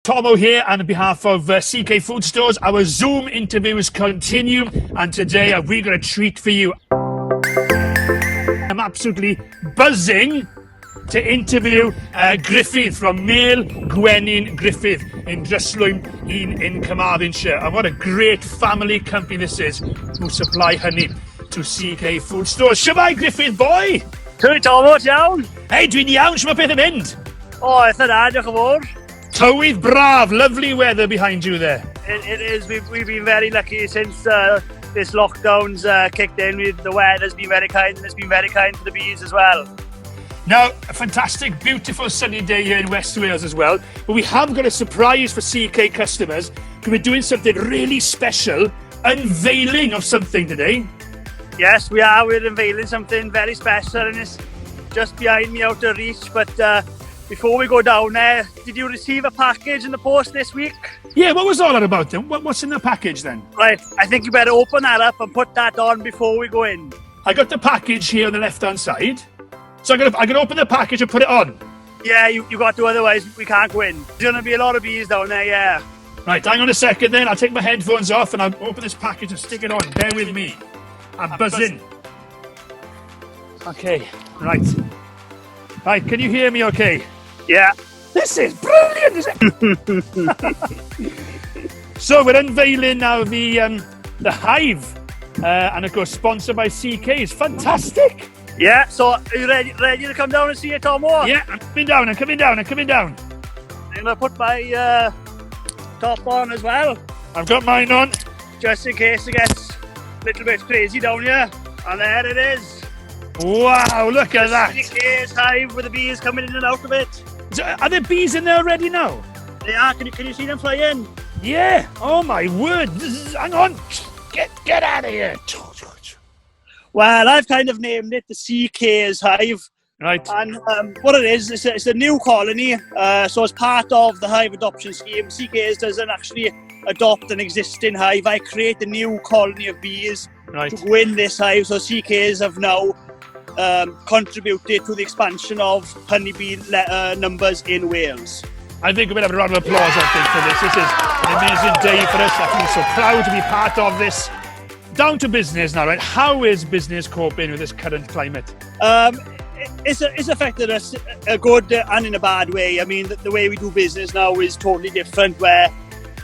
Tommo here, and on behalf of CK Food Stores, our Zoom interviews continue, and today we got a treat for you. I'm absolutely buzzing to interview Gruffydd from Mêl Gwenyn Gruffydd in Dryslwyn in Carmarthenshire. And what a great family company this is who supply honey to CK Food Stores. Shwmae Gruffydd boy? Cwy Tommo, iawn? Hey, dwi'n iawn, shwmae peth yn mynd? O, eitha da, diolch yn fawr. Tywydd braf, lovely weather behind you there. It is, we've been very lucky since this lockdown's kicked in. The weather's been very kind, and it's been very kind to the bees as well. Now, a fantastic, beautiful sunny day here in West Wales as well. But we have got a surprise for CK customers, because we're doing something really special, unveiling of something today. Yes, we are. We're unveiling something very special, and it's just behind me out of reach. But before we go down there, did you receive a package in the post this week? Yeah, what was all that about then? What's in the package then? Right, I think you better open that up and put that on before we go in. I got the package here on the left-hand side. So I'm gonna open the package and put it on. Yeah, you got to, otherwise we can't go in. There's going to be a lot of bees down there, yeah. Right, hang on a second then. I'll take my headphones off and I'll open this package and stick it on. Bear with me. I'm buzzing. Okay, right. Right, can you hear me okay? Yeah. This is brilliant, isn't it? So we're unveiling now the hive, and of course sponsored by CK. It's fantastic. Yeah, so are you ready to come down and see it, Tommo? Yeah, I'm coming down. I'm coming down. I'm going to put my top on as well. I've got mine on. Just in case it gets a little bit crazy down here. And there it is. Wow, look at that. CK's hive with the bees coming in and out of it. So, are there bees in there already now? They are. Can you see them flying? Yeah. Oh my word. Hang on. Get out of here. Well, I've kind of named it the CK's hive. Right. And what it is, it's a new colony. So as part of the hive adoption scheme, CK's doesn't actually adopt an existing hive. I create a new colony of bees to go in this hive. So CK's have now contributed to the expansion of honeybee numbers in Wales. I think we're going to have a round of applause, for this. This is an amazing day for us. I feel so proud to be part of this. Down to business now, right? How is business coping with this current climate? It's affected us a good and in a bad way. I mean, the way we do business now is totally different, where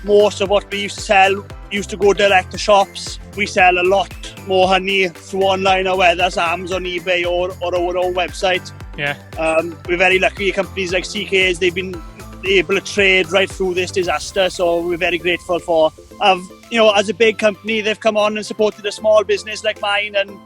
most of what we used to sell used to go direct to shops. We sell a lot more honey through online, or whether that's Amazon, eBay or our own website. Yeah. We're very lucky. Companies like CK's, they've been able to trade right through this disaster, so we're very grateful for. As a big company, they've come on and supported a small business like mine, and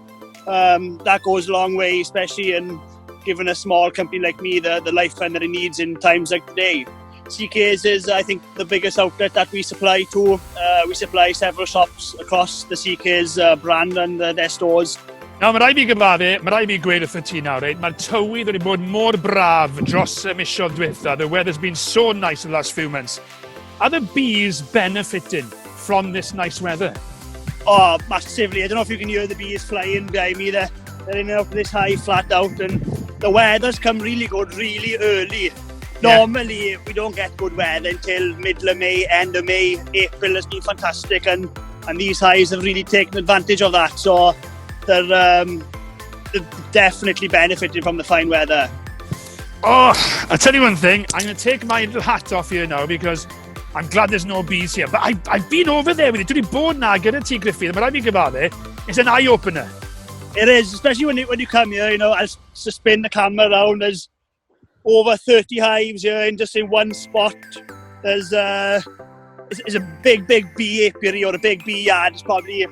that goes a long way, especially in giving a small company like me the lifeline that it needs in times like today. CK's is, I think, the biggest outlet that we supply to. We supply several shops across the CK's brand and their stores. Now, mae rai fi gyfadde, mae rai fi gweud wrth y ti nawr, right? Mae'r tywydd wedi bod mor braf dros y misoedd diwetha. The weather's been so nice in the last few months. Are the bees benefiting from this nice weather? Oh, massively. I don't know if you can hear the bees flying behind me. They're in and out of this hive flat out, and the weather's come really good, really early. Normally, we don't get good weather until middle of May, end of May. April has been fantastic, and these hives have really taken advantage of that. So they're definitely benefiting from the fine weather. Oh, I'll tell you one thing. I'm going to take my little hat off here now, because I'm glad there's no bees here. But I've been over there with it. Dwi wedi bod na gyda ti, Gruffydd. Mae rai fi gyfadde. It's an eye-opener. It is, especially when you come here. I'll just spin the camera around. There's over 30 hives here in one spot. There's it's a big bee apiary, or a big bee yard. It's probably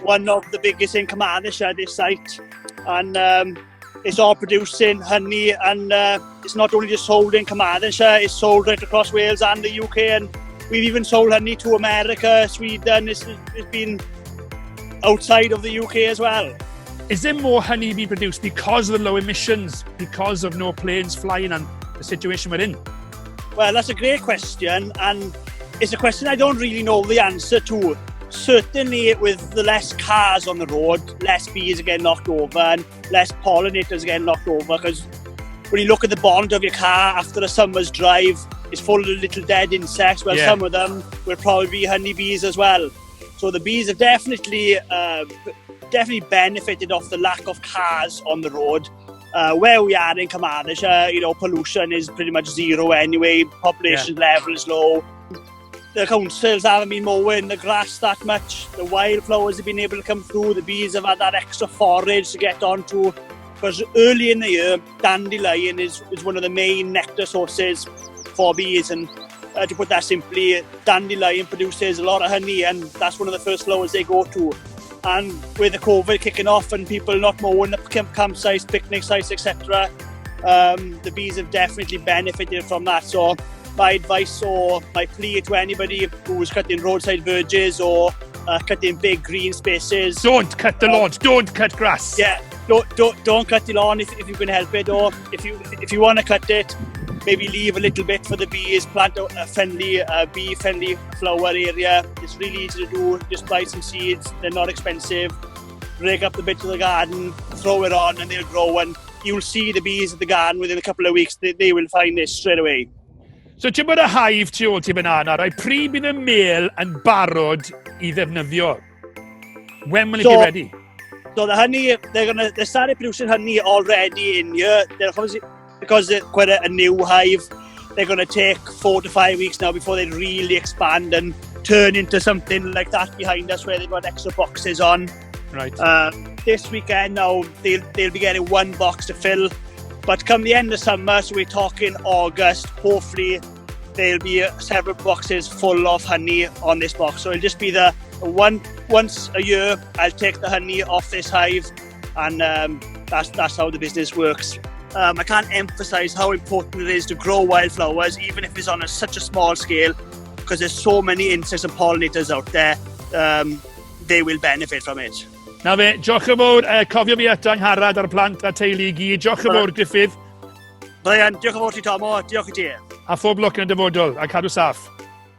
one of the biggest in Carmarthenshire, this site. And it's all producing honey, and it's not only just sold in Carmarthenshire, it's sold right across Wales and the UK, and we've even sold honey to America, Sweden. It's been outside of the UK as well. Is there more honey being produced because of the low emissions, because of no planes flying and the situation we're in? Well, that's a great question, and it's a question I don't really know the answer to. Certainly, with the less cars on the road, less bees are getting knocked over and less pollinators are getting knocked over, because when you look at the bonnet of your car after a summer's drive, is full of little dead insects. Well, some of them will probably be honeybees as well. So the bees have definitely benefited off the lack of cars on the road. Where we are in Carmarthenshire, you know, pollution is pretty much zero anyway. Population level is low. The councils haven't been mowing the grass that much. The wildflowers have been able to come through. The bees have had that extra forage to get onto. Because early in the year, dandelion is one of the main nectar sources for bees. And to put that simply, dandelion produces a lot of honey, and that's one of the first flowers they go to. And with the COVID kicking off and people not mowing the campsites, picnic sites, etc., the bees have definitely benefited from that. So my advice or my plea to anybody who's cutting roadside verges or cutting big green spaces: don't cut the lawns, don't cut grass. Yeah, don't cut the lawn if you can help it, or if you want to cut it, maybe leave a little bit for the bees. Plant a bee-friendly flower area. It's really easy to do. Just buy some seeds. They're not expensive. Rake up the bits of the garden, throw it on, and they'll grow. And you'll see the bees at the garden within a couple of weeks. They will find this straight away. So ti'n bod y hive tu ôl ti banana, rai pryd bydd y mêl yn barod I ddefnyddio? When will it be ready? So the honey, they started producing honey already in here. Because they're quite a new hive, they're going to take 4 to 5 weeks now before they really expand and turn into something like that behind us where they've got extra boxes on. Right. This weekend now, they'll be getting 1 box to fill. But come the end of summer, so we're talking August, hopefully there'll be several boxes full of honey on this box. So it'll just be the once a year, I'll take the honey off this hive, and that's how the business works. I can't emphasize how important it is to grow wildflowers, even if it's on such a small scale, because there's so many insects and pollinators out there. They will benefit from it. Na fe, diolch yn fawr, cofio mi eto angharad ar plant a teulu I gyd. Diolch yn fawr, Gruffydd. Brian, diolch yn fawr ti, Tommo. Diolch I ti. A phob lwc yn y dyfodol, a cadw saff.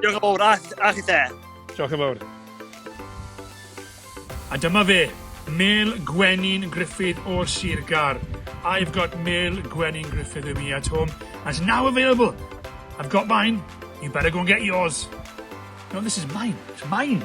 Diolch yn fawr, a chi the. Diolch yn fawr. A dyma fe, Mêl Gwenyn Gruffydd o'r Sirgar. I've got Mêl Gwenyn Gruffydd with me at home. And it's now available. I've got mine. You better go and get yours. No, this is mine. It's mine.